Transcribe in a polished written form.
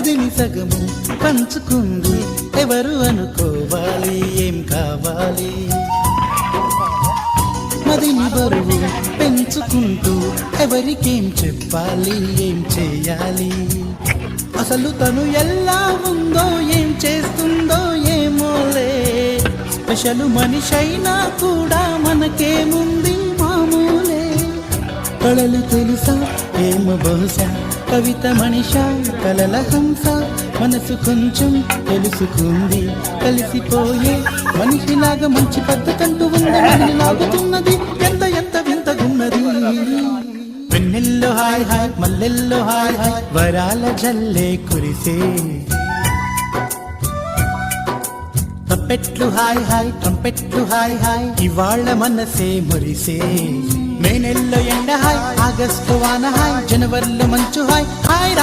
మదిని సగము పంచుకుంది ఎవరు అనుకోవాలి ఏం కావాలి. మదిని బరువు పెంచుకుంటూ ఎవరికేం చెప్పాలి ఏం చేయాలి. అసలు తను ఎలా ఉందో ఏం చేస్తుందో ఏమోలే. స్పెషల్ మనిషైనా కూడా మనకేముంది మామూలే. కళలు తెలుసా ఏమో బహుశా కవిత మనిషా కలల హంస. మనసు కొంచెం తెలుసుకుంది కలిసిపోయే మనిషిలాగా మంచి పద్ధతంటూ ఉంది. మనని లాగుతున్నది ఎంత ఎంత వింతగున్నది. వెన్నెల్లో హాయ్ హాయ్ మల్లెల్లో హాయ్ హాయ్ వరాల జల్లే కురిసే. ట్రంపెట్లు హాయ్ హాయ్ ట్రంపెట్లు హాయ్ హాయ్ ఇవాళ మనసే మురిసే. మే నెలలో ఎండ హాయ్ ఆగస్టు వాన హాయ్ జనవరిలో మంచు హాయ్ హాయ్ రా.